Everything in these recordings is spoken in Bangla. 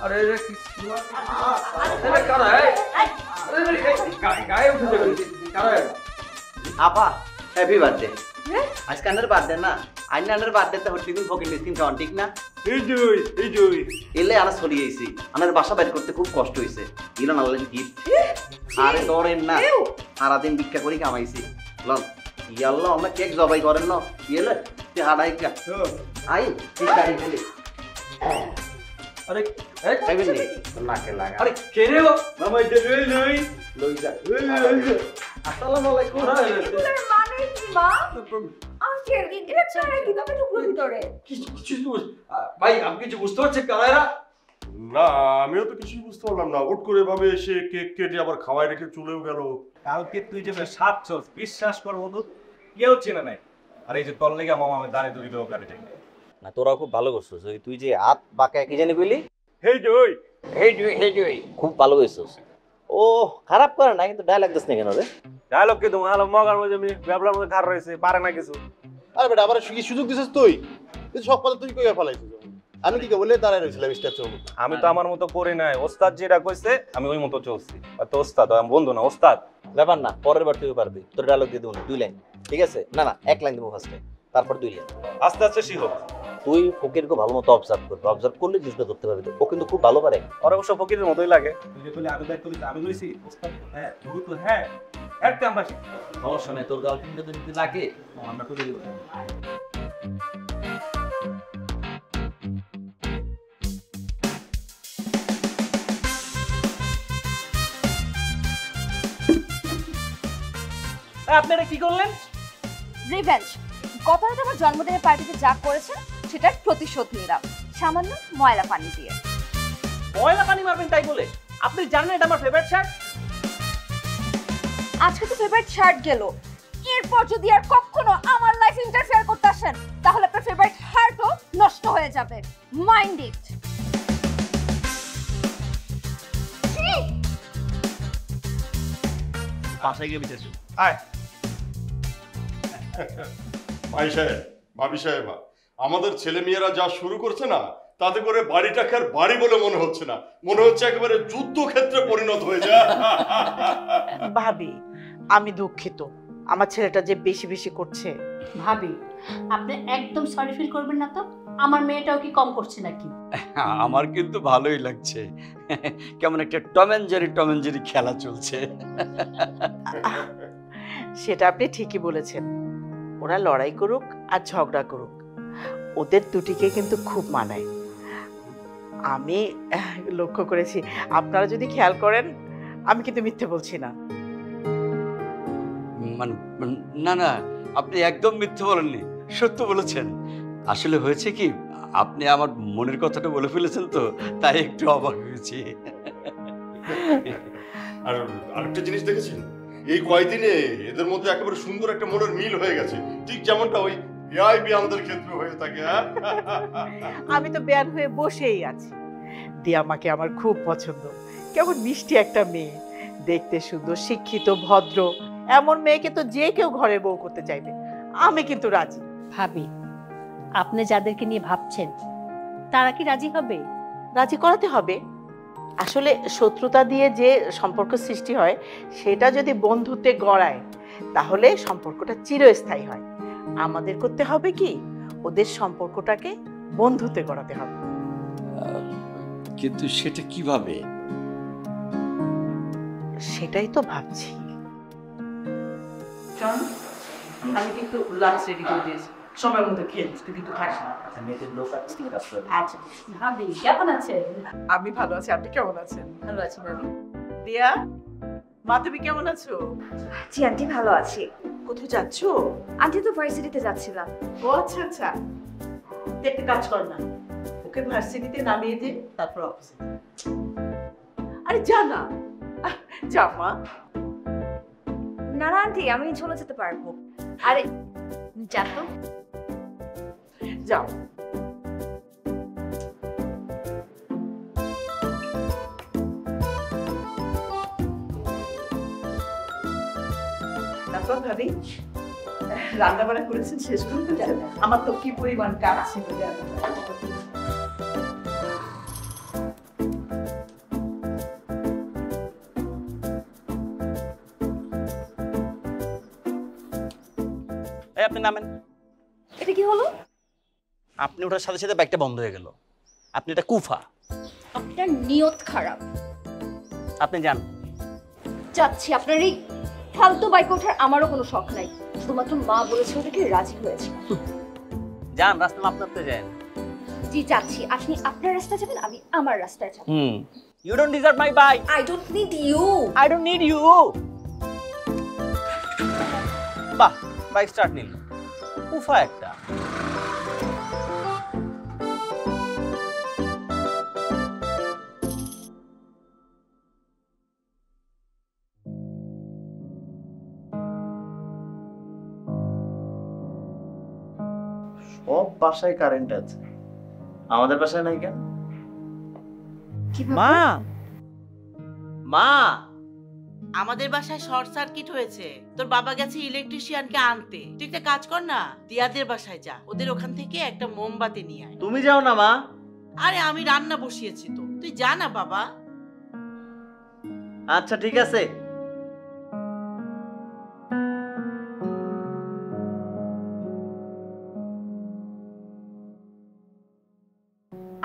अरे আপা হ্যাপি বার্থডে। আজকে আন্নার বার্থডে না, আইন আন্নার বার্থডে হচ্ছে দিন ফকির মিসকিন খাওয়ান ঠিক না? এলে আনা চলি আইছি, আনার বাসা বাইর করতে খুব কষ্ট হয়েছে, ইলন আনলেন গিফট। আরে ধরেন না, সারাদিন ভিক্ষা করি কামাইছি। লন ইয়াল্লা আমরা কেক জবাই করেন না, ইয়েলে হাড়াই কা আই ঠিক গাড়ি ফেলে। अरे খাইবেন নি নাকে লাগা। अरे के रे वो मामा दे लई লই যা। আসসালামু আলাইকুম। মানে কি মা আঙ্কেল এটা ছাড়া কি তবে টুকরো ভিতরে ভাই আপনি কিছু বুঝতে পারছেন কারায়রা? না আমিও তো কিছুই বুঝতে পারলাম না, হুট করে এভাবে এসে কেক কেটে আবার খাওয়াই রেখে চলেও গেল। কালকে তুই যে সাজছস বিশ্বাস কর বন্ধু কেউ চেনে নাই। আর এই যে তোর লেগে মামা আমি দাঁড়িয়ে দড়ি দেবো গাড়ি থেকে না তোরা খুব ভালো করছিস, ওই তুই যে হাত বাঁকা কি জানি কইলি, হেই জয় খুব ভালো করছিস। ও খারাপ করে না, কিন্তু ডায়লগ দিস না কেন রে? ডায়লগ কি তোমার আলো মগার মধ্যে আমি ব্যাবলার মধ্যে খার রয়েছে পারে না কিছু। আরে বেটা আবার কি সুযোগ দিছিস তুই? সব কথা তুই কইয়া ফেলাইছিস। আমি কি বলে দাঁড়ায় রইছিলাম স্টেপের মতো। আমি তো আমার মতো করি নাই, ওস্তাদ যেটা কইছে আমি ওই মতো চলছি। আর তো ওস্তাদ আমি বন্ধু না ওস্তাদ। ব্যাপার না, পরের বার তুই পারবি, তোর ডায়লগ দিয়ে দেবো 2 লাইন ঠিক আছে? না না 1 লাইন দেবো ফার্স্টে, তারপর 2 লাইন। আস্তে আস্তে শিখো। তুই ফকিরকে ভালো মতো অবজার্ভ করবি, অবজার্ভ করলে জিনিসটা ধরতে পারবি। ও কিন্তু খুব ভালো পারে। ওর অবশ্য ফকিরের মতোই লাগে। তুই যে কইলি আমি দায়িত্ব নিছি আমি লইছি ওস্তাদ। হ্যাঁ তুই তো হ্যাঁ একটা আমরা সমস্যা নেই, তোর গার্লফ্রেন্ডকে যদি লাগে আমরা করে দিব। আপনারা কি করলেন? রিভেঞ্জ। গত রাতে আমার জন্মদিনের পার্টিতে যা করেছেন সেটার প্রতিশোধ নিলাম সামান্য ময়লা পানি দিয়ে। ময়লা পানি মারবেন তাই বলে? আপনি জানেন এটা আমার ফেভারিট শার্ট। আজকে তো ফেভারিট শার্ট গেল, এরপর যদি আর কখনো আমার লাইফ ইন্টারফেয়ার করতে আসেন তাহলে আপনার ফেভারিট শার্টও নষ্ট হয়ে যাবে। Mind it. পাশে গিয়ে বিচেছো আয় ভাই সাহেব, ভাবি সাহেবা, আমাদের ছেলে মেয়েরা যা শুরু করছে না, তাতে করে বাড়িটাকে আর বাড়ি বলে মনে হচ্ছে না, মনে হচ্ছে একেবারে যুদ্ধক্ষেত্রে পরিণত হয়ে যায়। ভাবি আমি দুঃখিত, আমার ছেলেটা যে বেশি বেশি করছে। ভাবি আপনি একদম সরি ফিল করবেন না তো, আমার মেয়েটাও কি কম করছে নাকি? আমার কিন্তু ভালোই লাগছে, কেমন একটা টম এন্ড জেরি খেলা চলছে। সেটা আপনি ঠিকই বলেছেন, ওরা লড়াই করুক আর ঝগড়া করুক, ওদের দুটিকে কিন্তু খুব মানায়। আমি লক্ষ্য করেছি, আপনারা যদি খেয়াল করেন আমি কিন্তু মিথ্যে বলছি না। না না, আপনি একদম মিথ্যে বলেননি, সত্য বলেছেন। আসলে হয়েছে কি, আপনি আমার মনের কথাটা বলে ফেলেছেন তো, তাই একটু অবাক হয়েছি। আর আরেকটা জিনিস দেখেছেন, এই কয়দিনে এদের মধ্যে একেবারে সুন্দর একটা মনের মিল হয়ে গেছে, ঠিক যেমনটা ওই ভিআইপি আমাদের ক্ষেত্রে হয়ে থাকে। আমি তো বেয়ান হয়ে বসেই আছি। দিয়ামাকে আমার খুব পছন্দ, কেমন মিষ্টি একটা মেয়ে, দেখতে সুন্দর, শিক্ষিত, ভদ্র, এমন মেয়েকে তো যে কেউ ঘরে বউ করতে চাইবে। আমি কিন্তু রাজি। ভাবি আপনি যাদেরকে নিয়ে ভাবছেন তারা কি রাজি হবে? রাজি করাতে হবে। আসলে শত্রুতা দিয়ে যে সম্পর্ক সৃষ্টি হয় সেটা যদি বন্ধুত্বে গড়ায় তাহলে সম্পর্কটা চিরস্থায়ী হয়। আমাদের করতে হবে কি, ওদের সম্পর্কটাকে বন্ধুত্বে গড়াতে হবে। কিন্তু সেটা কিভাবে? সেটাই তো ভাবছি। আমি কিন্তু লাঞ্চ রেডি করে দিয়েছি, সময় মতো খেয়ে নিস, তুই কিন্তু খাস না। আচ্ছা ভাবি কেমন আছেন? আমি ভালো আছি, আপনি কেমন আছেন? ভালো আছি ভাবি। দিয়া মা তুমি কেমন আছো? জি আন্টি ভালো আছি। কোথায় যাচ্ছো? আন্টি তো ভার্সিটিতে যাচ্ছিলাম। ও আচ্ছা আচ্ছা, তুই একটা কাজ কর না, ওকে ভার্সিটিতে নামিয়ে দে, তারপর অফিসে। আরে যা না, যা মা। না না আন্টি আমি চলে যেতে পারবো। আরে যা তো। যাও। তারপর ভাবি রান্না বান্না করেছেন, শেষ করতে যাবে? আমার তো কি পরিমাণ কাজ ছিল। ভাই আপনি নামেন। এটা কি হলো? আপনি ওঠার সাথে সাথে বাইকটা বন্ধ হয়ে গেল। আপনি এটা কুফা। আপনার নিয়ত খারাপ। আপনি যান। যাচ্ছি। আপনার এই ফালতু বাইক ওঠার আমারও কোনো শখ নাই, শুধুমাত্র মা বলেছে ওদেরকে রাজি হয়েছে। যান, রাস্তা মাপতে যান। জি যাচ্ছি। আপনি আপনার রাস্তায় যাবেন, আমি আমার রাস্তায় যাব। You don't deserve my bike. I don't need you. I don't need you. বাহ, বাইক স্টার্ট নিল। কুফা একটা। সব বাসায় কারেন্ট আছে, আমাদের বাসায় নাই কেন? মা, মা, আমাদের বাসায় শর্ট সার্কিট হয়েছে, তোর বাবা গেছে ইলেকট্রিশিয়ানকে আনতে। তুই একটা কাজ কর না, দিয়াদের বাসায় যা, ওদের ওখান থেকে একটা মোমবাতি নিয়ে আয়। তুমি যাও না মা। আরে আমি রান্না বসিয়েছি তো, তুই যা না বাবা। আচ্ছা ঠিক আছে।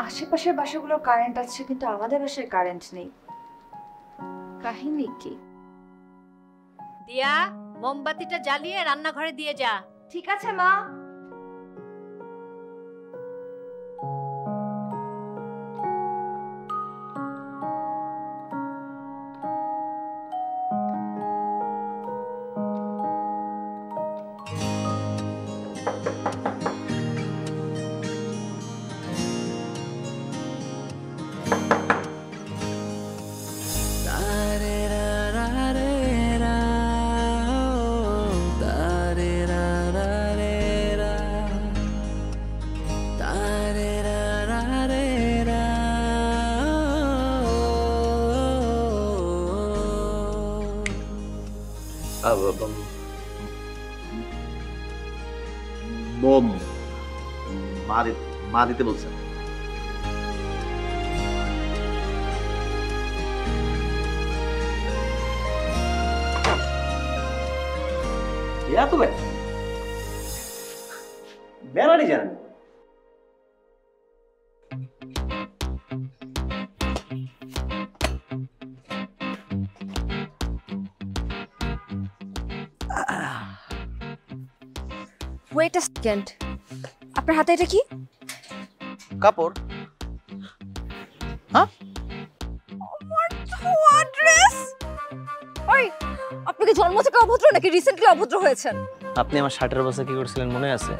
আশেপাশের বাসাগুলোর কারেন্ট আছে, কিন্তু আমাদের বাসায় কারেন্ট নেই। কাহিনী কি? দিয়া, মোমবাতিটা জ্বালিয়ে রান্নাঘরে দিয়ে যা। ঠিক আছে মা। মোম মা দিতে বলছেন। এত ব্যানারই জানেন। ওয়েট আ সেকেন্ড, আপনার হাতে এটা কি? কাপড়। আমার ধোয়া ড্রেস। ওই, আপনি কি জন্ম থেকে অভদ্র নাকি রিসেন্টলি অভদ্র হয়েছেন? আপনি আমার শার্টের অবস্থা কি করছিলেন মনে আছে?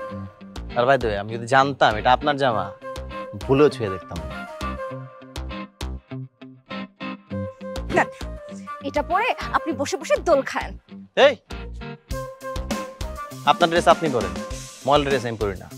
আর বাই দ্য ওয়ে, আমি যদি জানতাম এটা আপনার জামা, ভুলেও ছুঁয়ে দেখতাম না। এটা পরে আপনি বসে বসে দোল খান। এই, আপনার ড্রেস আপনি পরেন, মল ড্রেস আমি পরি না।